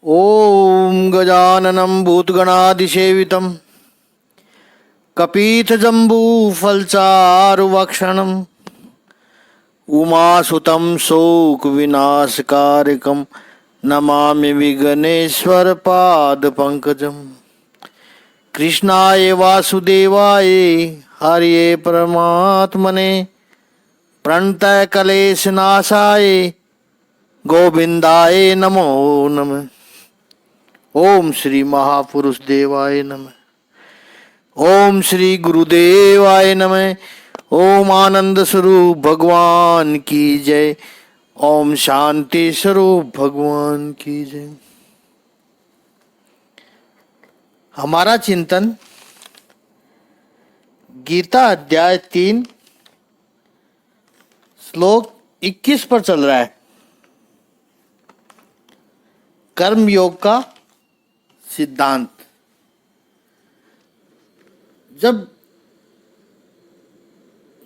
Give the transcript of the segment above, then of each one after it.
ओम गजाननं भूतगणाधिसेवितं कपीतजम्बूफलचारुभक्षणं उमासुतं शोकविनाशकारिकं नमामि विघ्नेश्वरपादपङ्कजं। कृष्णाय वासुदेवाय हरये परमात्मने प्रणतक्लेशनाशाय गोविंदाय नमो नमः। ओम श्री महापुरुष देवाय नमः। ओम श्री गुरुदेवाय नमः। ओम आनंद स्वरूप भगवान की जय। ओम शांति स्वरूप भगवान की जय। हमारा चिंतन गीता अध्याय 3 श्लोक 21 पर चल रहा है। कर्म योग का सिद्धांत। जब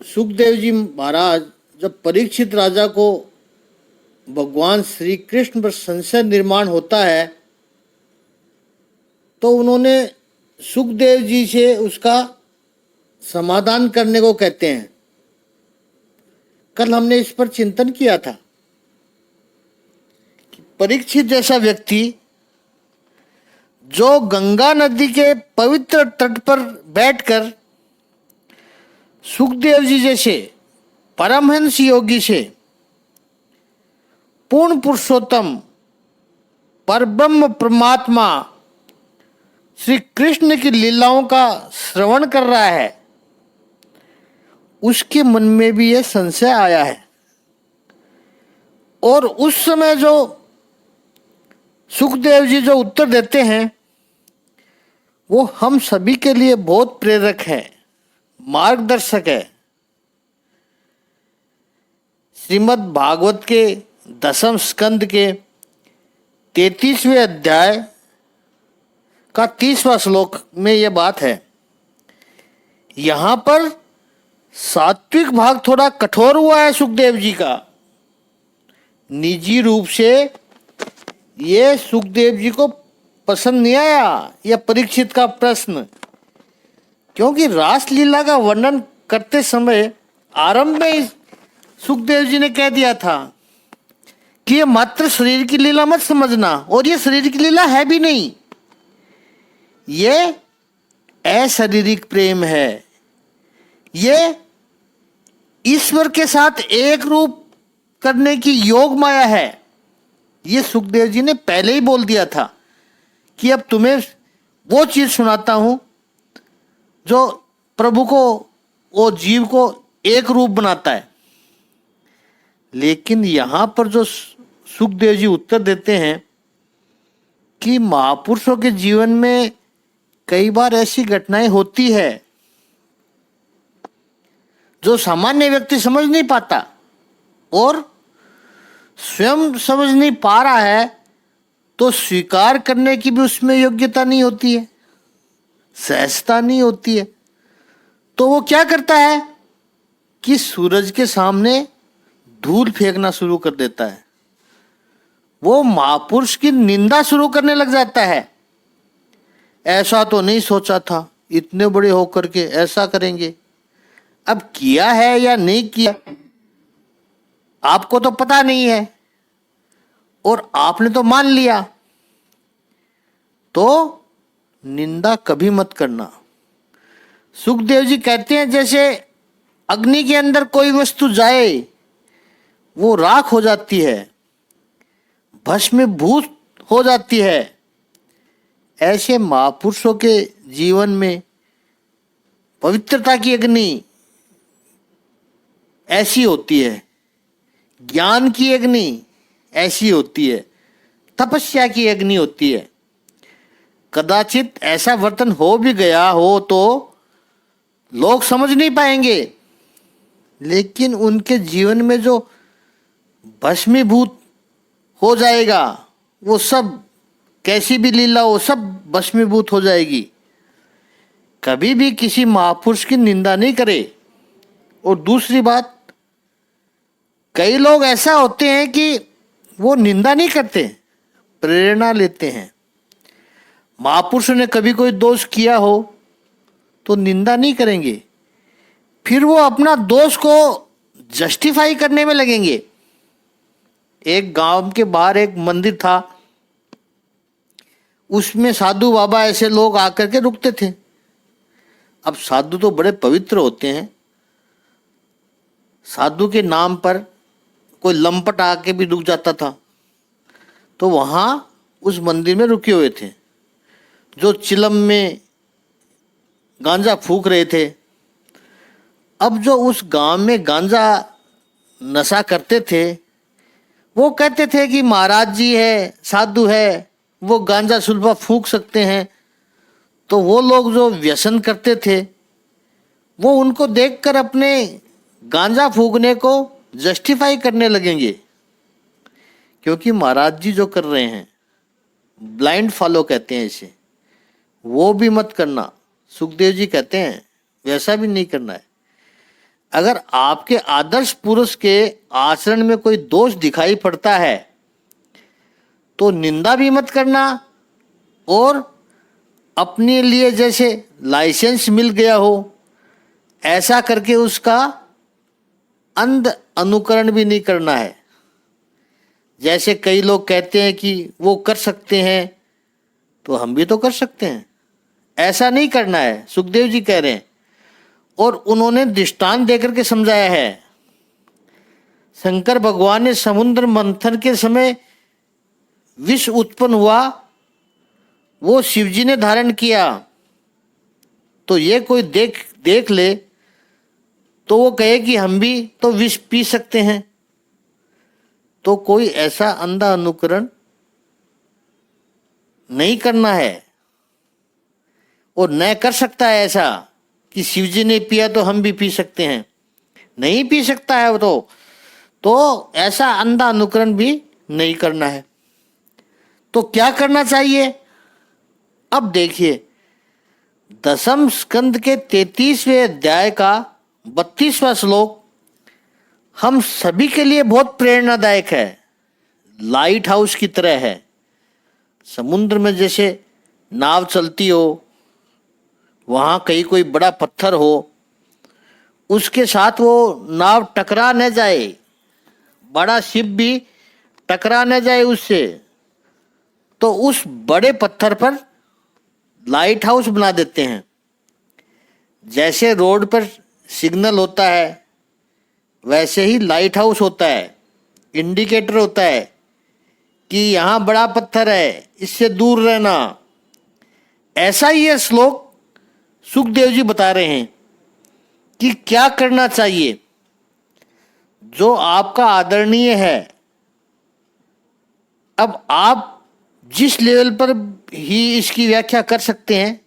सुखदेव जी महाराज जब परीक्षित राजा को भगवान श्री कृष्ण पर संशय निर्माण होता है तो उन्होंने सुखदेव जी से उसका समाधान करने को कहते हैं। कल हमने इस पर चिंतन किया था कि परीक्षित जैसा व्यक्ति जो गंगा नदी के पवित्र तट पर बैठकर सुखदेव जी जैसे परमहंस योगी से पूर्ण पुरुषोत्तम परब्रह्म परमात्मा श्री कृष्ण की लीलाओं का श्रवण कर रहा है, उसके मन में भी यह संशय आया है। और उस समय जो सुखदेव जी जो उत्तर देते हैं वो हम सभी के लिए बहुत प्रेरक है, मार्गदर्शक है। श्रीमद् भागवत के 10वें स्कंद के 33वें अध्याय का 30वां श्लोक में यह बात है। यहां पर सात्विक भाग थोड़ा कठोर हुआ है सुखदेव जी का। निजी रूप से ये सुखदेव जी को पसंद नहीं आया यह परीक्षित का प्रश्न, क्योंकि रासलीला का वर्णन करते समय आरंभ में सुखदेव जी ने कह दिया था कि ये मात्र शरीर की लीला मत समझना, और ये शरीर की लीला है भी नहीं, ये अशारीरिक प्रेम है, ये ईश्वर के साथ एक रूप करने की योग माया है। ये सुखदेव जी ने पहले ही बोल दिया था कि अब तुम्हें वो चीज सुनाता हूं जो प्रभु को वो जीव को एक रूप बनाता है। लेकिन यहां पर जो सुखदेव जी उत्तर देते हैं कि महापुरुषों के जीवन में कई बार ऐसी घटनाएं होती है जो सामान्य व्यक्ति समझ नहीं पाता, और स्वयं समझ नहीं पा रहा है तो स्वीकार करने की भी उसमें योग्यता नहीं होती है, सहजता नहीं होती है। तो वो क्या करता है कि सूरज के सामने धूल फेंकना शुरू कर देता है। वो महापुरुष की निंदा शुरू करने लग जाता है। ऐसा तो नहीं सोचा था, इतने बड़े होकर के ऐसा करेंगे। अब किया है या नहीं किया आपको तो पता नहीं है, और आपने तो मान लिया। तो निंदा कभी मत करना। सुखदेव जी कहते हैं जैसे अग्नि के अंदर कोई वस्तु जाए वो राख हो जाती है, भस्मीभूत हो जाती है। ऐसे महापुरुषों के जीवन में पवित्रता की अग्नि ऐसी होती है, ज्ञान की अग्नि ऐसी होती है, तपस्या की अग्नि होती है। कदाचित ऐसा वर्तन हो भी गया हो तो लोग समझ नहीं पाएंगे, लेकिन उनके जीवन में जो भस्मीभूत हो जाएगा वो सब, कैसी भी लीला हो सब भस्मीभूत हो जाएगी। कभी भी किसी महापुरुष की निंदा नहीं करे। और दूसरी बात, कई लोग ऐसा होते हैं कि वो निंदा नहीं करते प्रेरणा लेते हैं। महापुरुषों ने कभी कोई दोष किया हो तो निंदा नहीं करेंगे, फिर वो अपना दोष को जस्टिफाई करने में लगेंगे। एक गांव के बाहर एक मंदिर था, उसमें साधु बाबा ऐसे लोग आकर के रुकते थे। अब साधु तो बड़े पवित्र होते हैं, साधु के नाम पर कोई लंपट आके भी रुक जाता था। तो वहाँ उस मंदिर में रुके हुए थे जो चिलम में गांजा फूंक रहे थे। अब जो उस गांव में गांजा नशा करते थे वो कहते थे कि महाराज जी है, साधु है, वो गांजा सुलभा फूंक सकते हैं। तो वो लोग जो व्यसन करते थे वो उनको देखकर अपने गांजा फूंकने को जस्टिफाई करने लगेंगे, क्योंकि महाराज जी जो कर रहे हैं, ब्लाइंड फॉलो कहते हैं इसे, वो भी मत करना। सुखदेव जी कहते हैं वैसा भी नहीं करना है। अगर आपके आदर्श पुरुष के आचरण में कोई दोष दिखाई पड़ता है तो निंदा भी मत करना, और अपने लिए जैसे लाइसेंस मिल गया हो ऐसा करके उसका अंध अनुकरण भी नहीं करना है। जैसे कई लोग कहते हैं कि वो कर सकते हैं तो हम भी तो कर सकते हैं, ऐसा नहीं करना है, सुखदेव जी कह रहे हैं। और उन्होंने दृष्टांत देकर के समझाया है। शंकर भगवान ने समुद्र मंथन के समय विष उत्पन्न हुआ, वो शिवजी ने धारण किया। तो ये कोई देख ले तो वो कहे कि हम भी तो विष पी सकते हैं। तो कोई ऐसा अंधा अनुकरण नहीं करना है, और न कर सकता है ऐसा कि शिवजी ने पिया तो हम भी पी सकते हैं, नहीं पी सकता है वो तो ऐसा अंधा अनुकरण भी नहीं करना है। तो क्या करना चाहिए? अब देखिए, दसम स्कंद के 33वें अध्याय का 32वां श्लोक हम सभी के लिए बहुत प्रेरणादायक है, लाइट हाउस की तरह है। समुद्र में जैसे नाव चलती हो, वहाँ कहीं कोई बड़ा पत्थर हो, उसके साथ वो नाव टकरा न जाए, बड़ा शिप भी टकरा न जाए उससे, तो उस बड़े पत्थर पर लाइट हाउस बना देते हैं। जैसे रोड पर सिग्नल होता है वैसे ही लाइट हाउस होता है, इंडिकेटर होता है कि यहाँ बड़ा पत्थर है, इससे दूर रहना। ऐसा ही ये श्लोक सुखदेव जी बता रहे हैं कि क्या करना चाहिए। जो आपका आदरणीय है, अब आप जिस लेवल पर ही इसकी व्याख्या कर सकते हैं,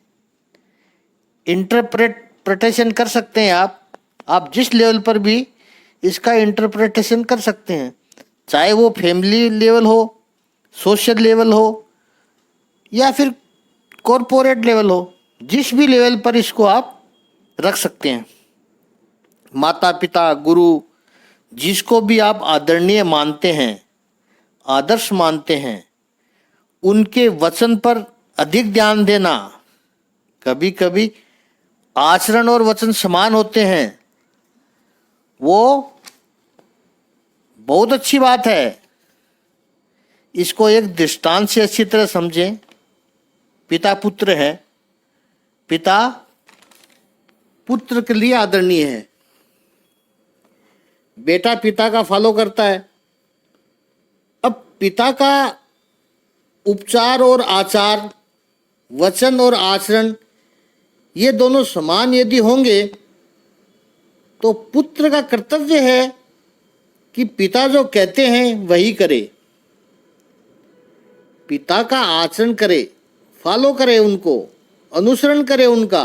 इंटरप्रिटेशन कर सकते हैं, आप जिस लेवल पर भी इसका इंटरप्रिटेशन कर सकते हैं, चाहे वो फैमिली लेवल हो, सोशल लेवल हो, या फिर कॉरपोरेट लेवल हो, जिस भी लेवल पर इसको आप रख सकते हैं। माता पिता, गुरु, जिसको भी आप आदरणीय मानते हैं, आदर्श मानते हैं, उनके वचन पर अधिक ध्यान देना। कभी कभी आचरण और वचन समान होते हैं, वो बहुत अच्छी बात है। इसको एक दृष्टांत से अच्छी तरह समझें। पिता पुत्र है, पिता पुत्र के लिए आदरणीय है, बेटा पिता का फॉलो करता है। अब पिता का उपचार और आचार, वचन और आचरण, ये दोनों समान यदि होंगे तो पुत्र का कर्तव्य है कि पिता जो कहते हैं वही करे, पिता का आचरण करे, फॉलो करे, उनको अनुसरण करे उनका।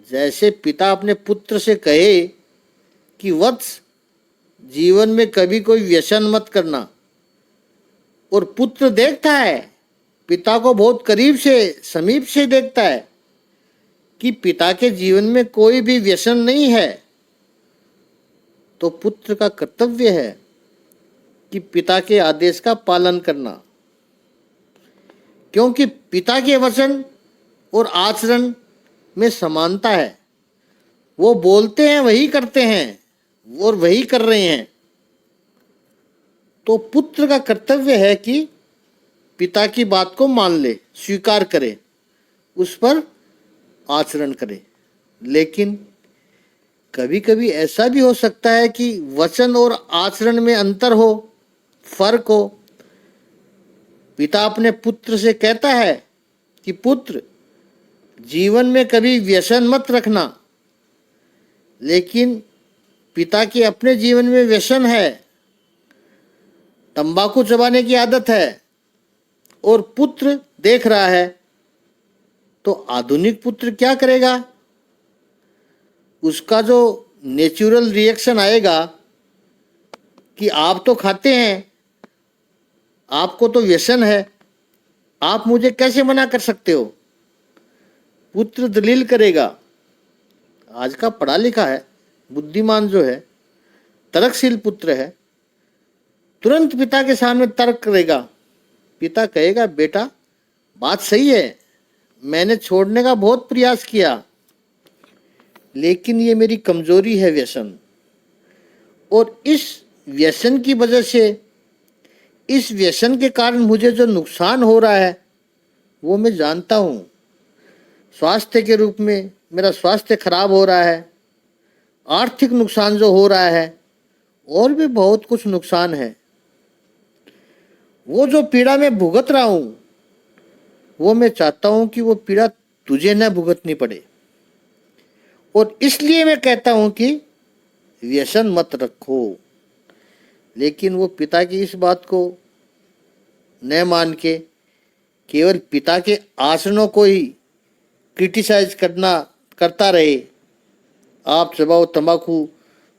जैसे पिता अपने पुत्र से कहे कि वत्स, जीवन में कभी कोई व्यसन मत करना, और पुत्र देखता है, पिता को बहुत करीब से, समीप से देखता है कि पिता के जीवन में कोई भी व्यसन नहीं है, तो पुत्र का कर्तव्य है कि पिता के आदेश का पालन करना। क्योंकि पिता के वचन और आचरण में समानता है। वो बोलते हैं वही करते हैं और वही कर रहे हैं। तो पुत्र का कर्तव्य है कि पिता की बात को मान ले, स्वीकार करे, उस पर आचरण करे। लेकिन कभी कभी ऐसा भी हो सकता है कि वचन और आचरण में अंतर हो, फर्क हो। पिता अपने पुत्र से कहता है कि पुत्र, जीवन में कभी व्यसन मत रखना, लेकिन पिता के अपने जीवन में व्यसन है, तंबाकू चबाने की आदत है और पुत्र देख रहा है। तो आधुनिक पुत्र क्या करेगा? उसका जो नेचुरल रिएक्शन आएगा कि आप तो खाते हैं, आपको तो व्यसन है, आप मुझे कैसे मना कर सकते हो? पुत्र दलील करेगा। आज का पढ़ा लिखा है, बुद्धिमान जो है, तर्कशील पुत्र है, तुरंत पिता के सामने तर्क करेगा। पिता कहेगा, बेटा बात सही है, मैंने छोड़ने का बहुत प्रयास किया, लेकिन ये मेरी कमजोरी है, व्यसन। और इस व्यसन की वजह से, इस व्यसन के कारण मुझे जो नुकसान हो रहा है वो मैं जानता हूँ। स्वास्थ्य के रूप में मेरा स्वास्थ्य खराब हो रहा है, आर्थिक नुकसान जो हो रहा है, और भी बहुत कुछ नुकसान है। वो जो पीड़ा मैं भुगत रहा हूँ, वो मैं चाहता हूँ कि वो पीड़ा तुझे न भुगतनी पड़े। और इसलिए मैं कहता हूँ कि व्यसन मत रखो। लेकिन वो पिता की इस बात को न मान के केवल पिता के आचरणों को ही क्रिटिसाइज करता रहे। आप चबाओ तंबाकू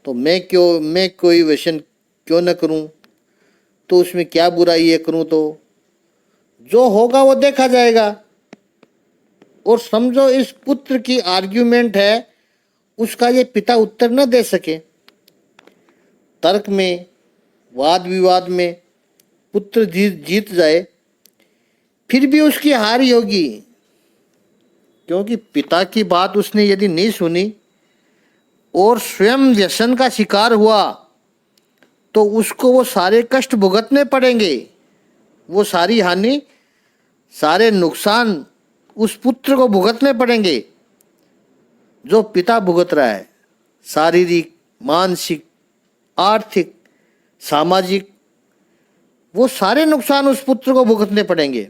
तो मैं कोई व्यसन क्यों न करूं, तो उसमें क्या बुराई है, करूं तो जो होगा वो देखा जाएगा। और समझो इस पुत्र की आर्ग्यूमेंट है, उसका ये पिता उत्तर न दे सके। तर्क में, वाद विवाद में पुत्र जीत जाए, फिर भी उसकी हार ही होगी, क्योंकि पिता की बात उसने यदि नहीं सुनी और स्वयं व्यसन का शिकार हुआ, तो उसको वो सारे कष्ट भुगतने पड़ेंगे। वो सारी हानि, सारे नुकसान उस पुत्र को भुगतने पड़ेंगे जो पिता भुगत रहा है। शारीरिक, मानसिक, आर्थिक, सामाजिक, वो सारे नुकसान उस पुत्र को भुगतने पड़ेंगे।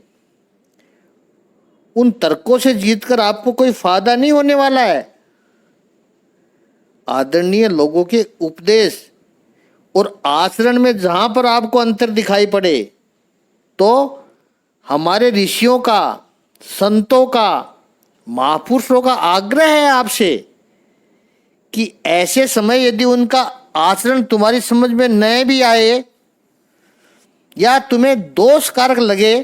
उन तर्कों से जीतकर आपको कोई फायदा नहीं होने वाला है। आदरणीय लोगों के उपदेश और आचरण में जहां पर आपको अंतर दिखाई पड़े, तो हमारे ऋषियों का, संतों का, महापुरुषों का आग्रह है आपसे कि ऐसे समय यदि उनका आचरण तुम्हारी समझ में न भी आए या तुम्हें दोष कारक लगे,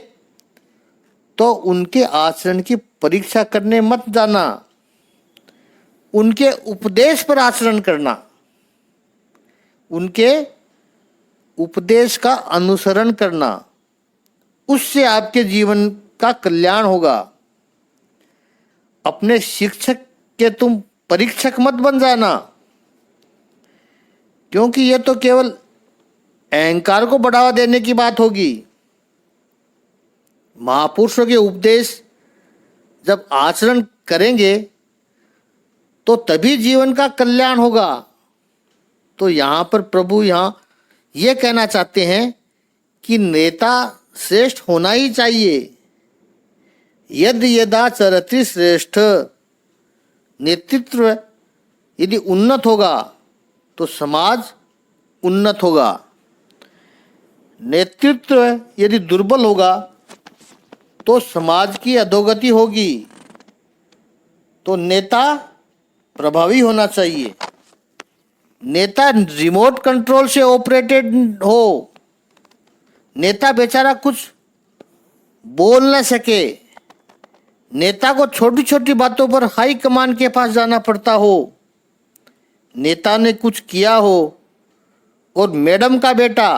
तो उनके आचरण की परीक्षा करने मत जाना, उनके उपदेश पर आचरण करना, उनके उपदेश का अनुसरण करना। उससे आपके जीवन का कल्याण होगा। अपने शिक्षक के तुम परीक्षक मत बन जाना, क्योंकि यह तो केवल अहंकार को बढ़ावा देने की बात होगी। महापुरुषों के उपदेश जब आचरण करेंगे तो तभी जीवन का कल्याण होगा। तो यहाँ पर प्रभु ये कहना चाहते हैं कि नेता श्रेष्ठ होना ही चाहिए। यद यदा चरति श्रेष्ठ, नेतृत्व यदि उन्नत होगा तो समाज उन्नत होगा। नेतृत्व यदि दुर्बल होगा तो समाज की अधोगति होगी। तो नेता प्रभावी होना चाहिए। नेता रिमोट कंट्रोल से ऑपरेटेड हो। नेता बेचारा कुछ बोल न सके, नेता को छोटी छोटी बातों पर हाई कमान के पास जाना पड़ता हो, नेता ने कुछ किया हो और मैडम का बेटा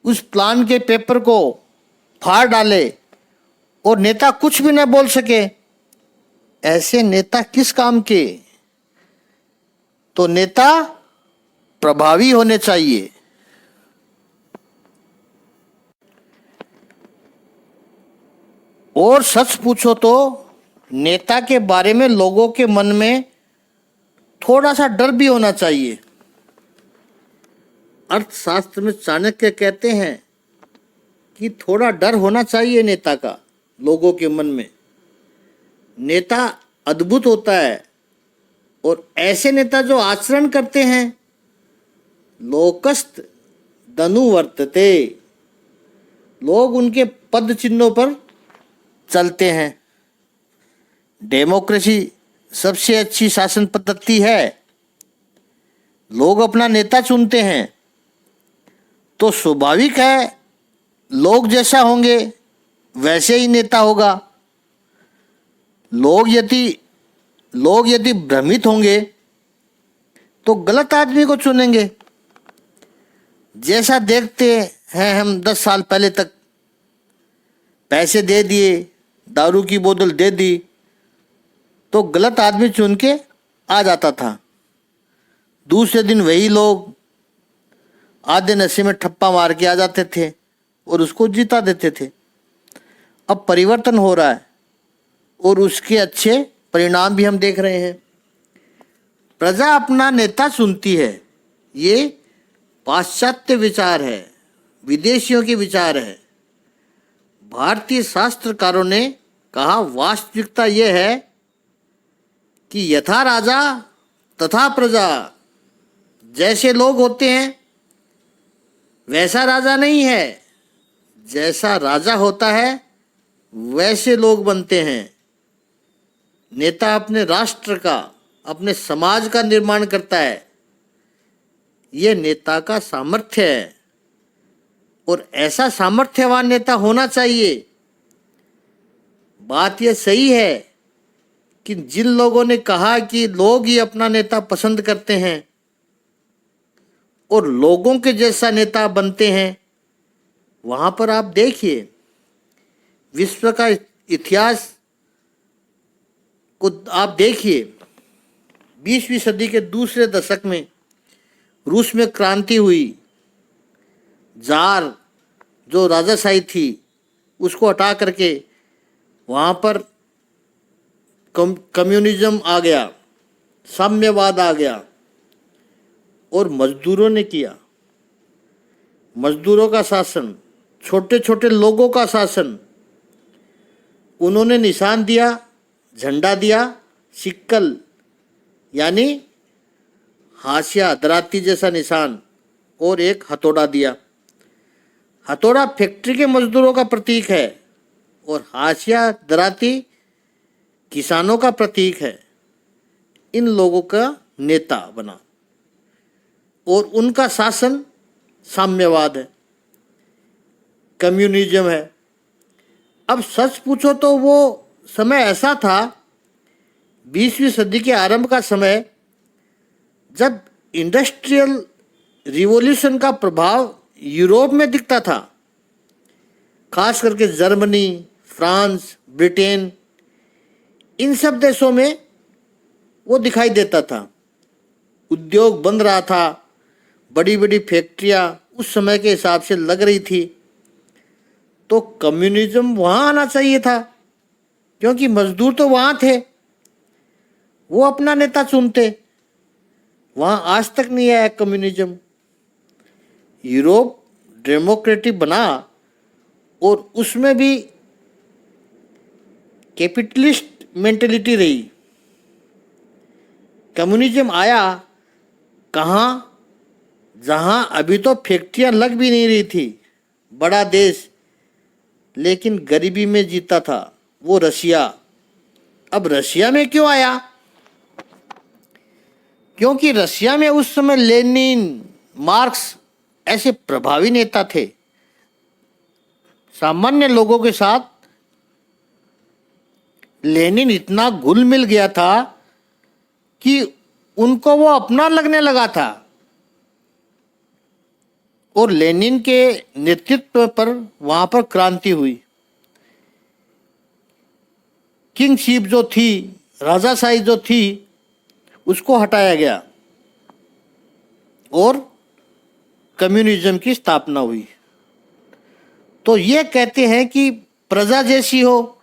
उस प्लान के पेपर को फाड़ डाले और नेता कुछ भी न बोल सके, ऐसे नेता किस काम के? तो नेता प्रभावी होने चाहिए। और सच पूछो तो नेता के बारे में लोगों के मन में थोड़ा सा डर भी होना चाहिए। अर्थशास्त्र में चाणक्य कहते हैं कि थोड़ा डर होना चाहिए नेता का लोगों के मन में। नेता अद्भुत होता है, और ऐसे नेता जो आचरण करते हैं, लोकस्त दनुवर्तते, लोग उनके पद चिन्हों पर चलते हैं। डेमोक्रेसी सबसे अच्छी शासन पद्धति है। लोग अपना नेता चुनते हैं तो स्वाभाविक है लोग जैसा होंगे वैसे ही नेता होगा। लोग यदि भ्रमित होंगे तो गलत आदमी को चुनेंगे। जैसा देखते हैं हम 10 साल पहले तक, पैसे दे दिए, दारू की बोतल दे दी तो गलत आदमी चुन के आ जाता था। दूसरे दिन वही लोग आधे नशे में ठप्पा मार के आ जाते थे और उसको जीता देते थे। अब परिवर्तन हो रहा है और उसके अच्छे परिणाम भी हम देख रहे हैं। प्रजा अपना नेता चुनती है, ये पाश्चात्य विचार है, विदेशियों के विचार है। भारतीय शास्त्रकारों ने कहा वास्तविकता यह है कि यथा राजा तथा प्रजा, जैसे लोग होते हैं वैसा राजा नहीं है, जैसा राजा होता है वैसे लोग बनते हैं। नेता अपने राष्ट्र का, अपने समाज का निर्माण करता है, यह नेता का सामर्थ्य है और ऐसा सामर्थ्यवान नेता होना चाहिए। बात यह सही है कि जिन लोगों ने कहा कि लोग ही अपना नेता पसंद करते हैं और लोगों के जैसा नेता बनते हैं, वहाँ पर आप देखिए विश्व का इतिहास को आप देखिए। 20वीं सदी के दूसरे दशक में रूस में क्रांति हुई। जार जो राजाशाही थी उसको हटा करके वहाँ पर कम्युनिज्म आ गया, साम्यवाद आ गया और मजदूरों ने किया। मजदूरों का शासन, छोटे छोटे लोगों का शासन। उन्होंने निशान दिया, झंडा दिया, सिक्कल यानी हाशिया दराती जैसा निशान और एक हथौड़ा दिया। हथौड़ा फैक्ट्री के मजदूरों का प्रतीक है और हाशिया दराती किसानों का प्रतीक है। इन लोगों का नेता बना और उनका शासन साम्यवाद है, कम्युनिज्म है। अब सच पूछो तो वो समय ऐसा था, 20वीं सदी के आरंभ का समय, जब इंडस्ट्रियल रिवॉल्यूशन का प्रभाव यूरोप में दिखता था। खास करके जर्मनी, फ्रांस, ब्रिटेन, इन सब देशों में वो दिखाई देता था। उद्योग बन रहा था, बड़ी बड़ी फैक्ट्रियाँ उस समय के हिसाब से लग रही थी। तो कम्युनिज्म वहाँ आना चाहिए था, क्योंकि मजदूर तो वहाँ थे, वो अपना नेता चुनते। वहाँ आज तक नहीं आया कम्युनिज्म। यूरोप डेमोक्रेटिक बना और उसमें भी कैपिटलिस्ट मेंटेलिटी रही। कम्युनिज्म आया कहाँ? जहाँ अभी तो फैक्ट्रियाँ लग भी नहीं रही थी। बड़ा देश लेकिन गरीबी में जीता था, वो रशिया। अब रशिया में क्यों आया? क्योंकि रशिया में उस समय लेनिन, मार्क्स ऐसे प्रभावी नेता थे। सामान्य लोगों के साथ लेनिन इतना घुल मिल गया था कि उनको वो अपना लगने लगा था और लेनिन के नेतृत्व पर वहाँ पर क्रांति हुई। किंगशिप जो थी, राजाशाही जो थी, उसको हटाया गया और कम्युनिज्म की स्थापना हुई। तो ये कहते हैं कि प्रजा जैसी हो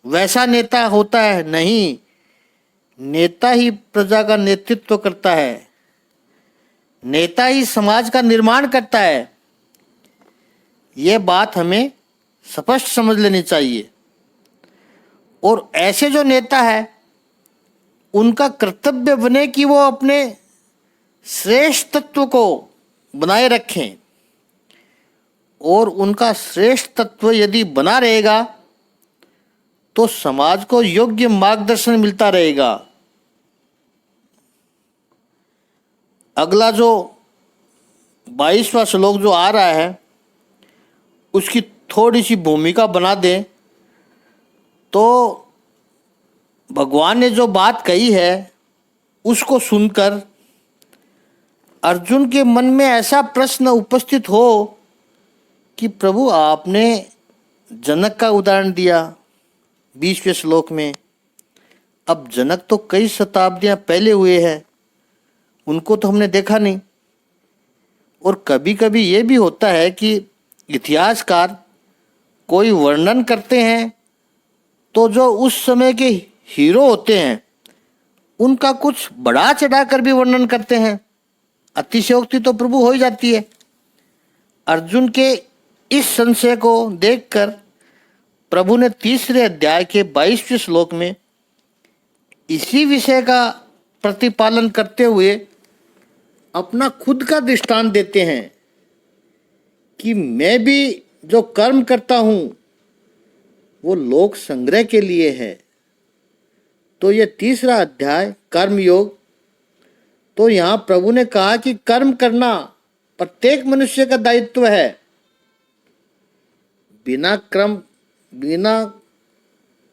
वैसा नेता होता है, नहीं, नेता ही प्रजा का नेतृत्व करता है, नेता ही समाज का निर्माण करता है। ये बात हमें स्पष्ट समझ लेनी चाहिए। और ऐसे जो नेता है उनका कर्तव्य बने कि वो अपने श्रेष्ठ तत्व को बनाए रखें, और उनका श्रेष्ठ तत्व यदि बना रहेगा तो समाज को योग्य मार्गदर्शन मिलता रहेगा। अगला जो 22वां श्लोक जो आ रहा है उसकी थोड़ी सी भूमिका बना दें तो भगवान ने जो बात कही है उसको सुनकर अर्जुन के मन में ऐसा प्रश्न उपस्थित हो कि प्रभु आपने जनक का उदाहरण दिया 20वें श्लोक में। अब जनक तो कई शताब्दियां पहले हुए हैं, उनको तो हमने देखा नहीं। और कभी कभी ये भी होता है कि इतिहासकार कोई वर्णन करते हैं तो जो उस समय के हीरो होते हैं उनका कुछ बढ़ा चढ़ा कर भी वर्णन करते हैं। अतिशयोक्ति तो प्रभु हो ही जाती है। अर्जुन के इस संशय को देखकर प्रभु ने 3रे अध्याय के 22वें श्लोक में इसी विषय का प्रतिपालन करते हुए अपना खुद का दृष्टांत देते हैं कि मैं भी जो कर्म करता हूँ वो लोक संग्रह के लिए है। तो ये 3रा अध्याय कर्म योग, तो यहाँ प्रभु ने कहा कि कर्म करना प्रत्येक मनुष्य का दायित्व है। बिना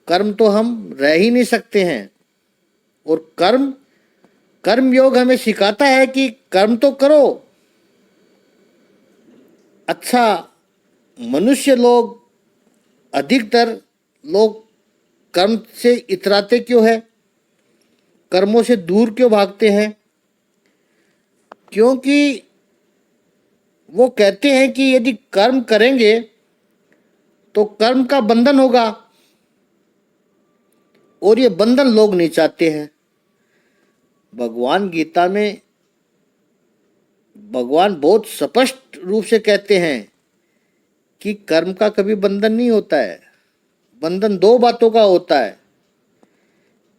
कर्म तो हम रह ही नहीं सकते हैं। और कर्म योग हमें सिखाता है कि कर्म तो करो। अच्छा, मनुष्य लोग अधिकतर लोग कर्म से इतराते क्यों है, कर्मों से दूर क्यों भागते हैं? क्योंकि वो कहते हैं कि यदि कर्म करेंगे तो कर्म का बंधन होगा, और ये बंधन लोग नहीं चाहते हैं। भगवान गीता में भगवान बहुत स्पष्ट रूप से कहते हैं कि कर्म का कभी बंधन नहीं होता है। बंधन 2 बातों का होता है।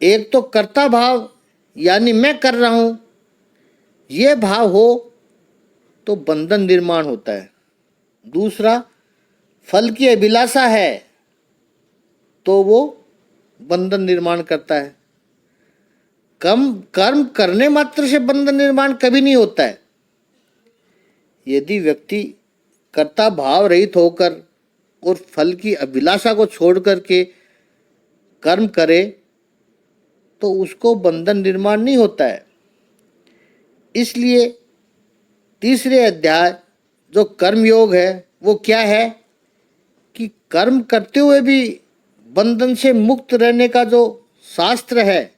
एक तो कर्ता भाव, यानी मैं कर रहा हूं, ये भाव हो तो बंधन निर्माण होता है। दूसरा, फल की अभिलाषा है तो वो बंधन निर्माण करता है। कर्म करने मात्र से बंधन निर्माण कभी नहीं होता है। यदि व्यक्ति कर्ता भाव रहित होकर और फल की अभिलाषा को छोड़ करके कर्म करे तो उसको बंधन निर्माण नहीं होता है। इसलिए 3रे अध्याय जो कर्म योग है वो क्या है कि कर्म करते हुए भी बंधन से मुक्त रहने का जो शास्त्र है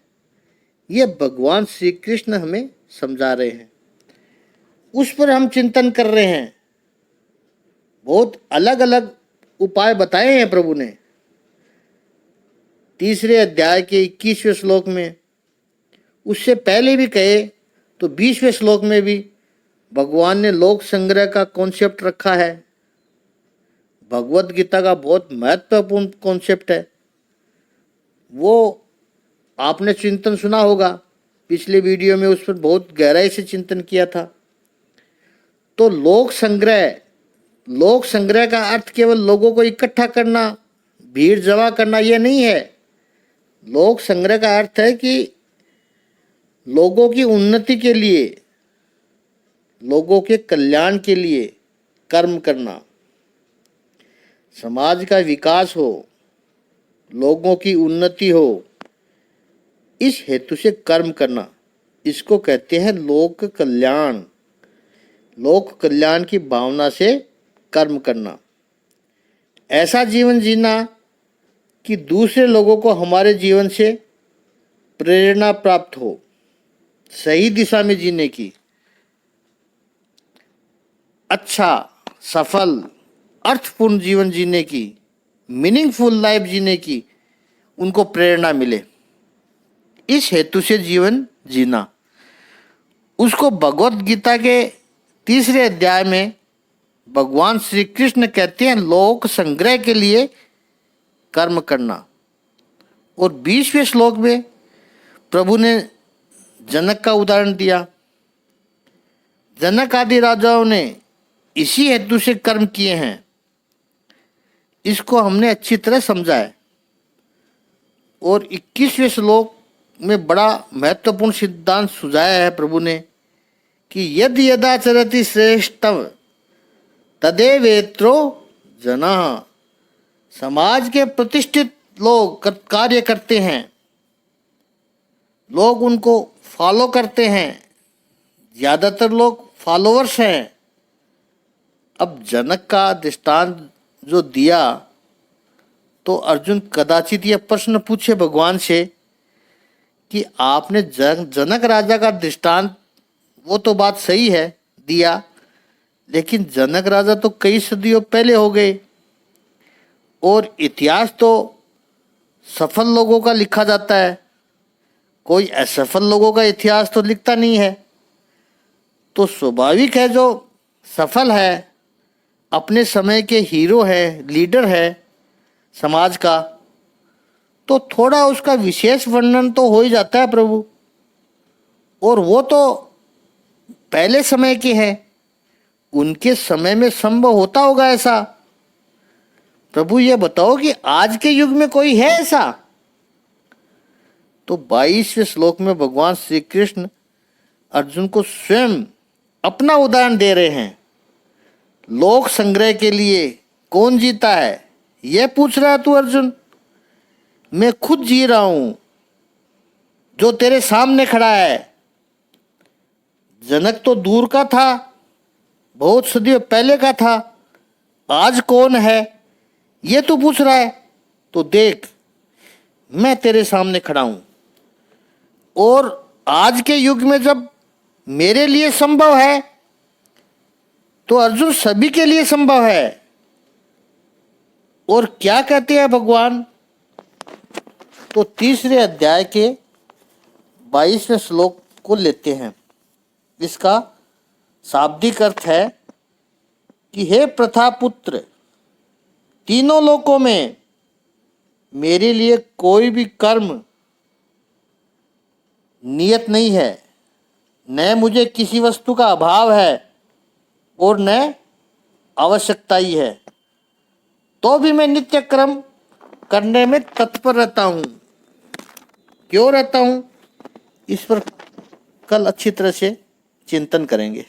ये भगवान श्री कृष्ण हमें समझा रहे हैं, उस पर हम चिंतन कर रहे हैं। बहुत अलग अलग उपाय बताए हैं प्रभु ने 3रे अध्याय के 21वें श्लोक में। उससे पहले भी कहे तो 20वें श्लोक में भी भगवान ने लोक संग्रह का कॉन्सेप्ट रखा है। भगवत गीता का बहुत महत्वपूर्ण कॉन्सेप्ट है। वो आपने चिंतन सुना होगा, पिछले वीडियो में उस पर बहुत गहराई से चिंतन किया था। तो लोक संग्रह का अर्थ केवल लोगों को इकट्ठा करना, भीड़ जमा करना, ये नहीं है। लोक संग्रह का अर्थ है कि लोगों की उन्नति के लिए, लोगों के कल्याण के लिए कर्म करना, समाज का विकास हो, लोगों की उन्नति हो, इस हेतु से कर्म करना, इसको कहते हैं लोक कल्याण। लोक कल्याण की भावना से कर्म करना, ऐसा जीवन जीना कि दूसरे लोगों को हमारे जीवन से प्रेरणा प्राप्त हो, सही दिशा में जीने की, अच्छा, सफल, अर्थपूर्ण जीवन जीने की, मीनिंगफुल लाइफ जीने की उनको प्रेरणा मिले। इस हेतु से जीवन जीना। उसको भगवत गीता के 3 अध्याय में भगवान श्री कृष्ण कहते हैं लोक संग्रह के लिए कर्म करना। और 20वें श्लोक में प्रभु ने जनक का उदाहरण दिया। जनक आदि राजाओं ने इसी हेतु से कर्म किए हैं। इसको हमने अच्छी तरह समझा है। और 21वें श्लोक में बड़ा महत्वपूर्ण सिद्धांत सुझाया है प्रभु ने कि यदि यदाचरति श्रेष्ठम तदेवेत्रो जनः। समाज के प्रतिष्ठित लोग कार्य करते हैं, लोग उनको फॉलो करते हैं, ज़्यादातर लोग फॉलोअर्स हैं। अब जनक का दृष्टांत जो दिया तो अर्जुन कदाचित यह प्रश्न पूछे भगवान से कि आपने जनक राजा का दृष्टांत, वो तो बात सही है दिया, लेकिन जनक राजा तो कई सदियों पहले हो गए और इतिहास तो सफल लोगों का लिखा जाता है, कोई असफल लोगों का इतिहास तो लिखता नहीं है। तो स्वाभाविक है जो सफल है, अपने समय के हीरो है, लीडर है समाज का, तो थोड़ा उसका विशेष वर्णन तो हो ही जाता है प्रभु। और वो तो पहले समय के हैं, उनके समय में संभव होता होगा ऐसा। प्रभु ये बताओ कि आज के युग में कोई है ऐसा? तो 22वें श्लोक में भगवान श्री कृष्ण अर्जुन को स्वयं अपना उदाहरण दे रहे हैं। लोक संग्रह के लिए कौन जीता है यह पूछ रहा है तू अर्जुन? मैं खुद जी रहा हूं जो तेरे सामने खड़ा है। जनक तो दूर का था, बहुत सदियों पहले का था, आज कौन है ये तू पूछ रहा है? तो देख, मैं तेरे सामने खड़ा हूं। और आज के युग में जब मेरे लिए संभव है तो अर्जुन सभी के लिए संभव है। और क्या कहते हैं भगवान? तो 3 अध्याय के 22वें श्लोक को लेते हैं। इसका शाब्दिक अर्थ है कि हे प्रथापुत्र, तीनों लोकों में मेरे लिए कोई भी कर्म नियत नहीं है, न मुझे किसी वस्तु का अभाव है और न आवश्यकता ही है, तो भी मैं नित्य कर्म करने में तत्पर रहता हूँ। क्यों रहता हूँ, इस पर कल अच्छी तरह से चिंतन करेंगे।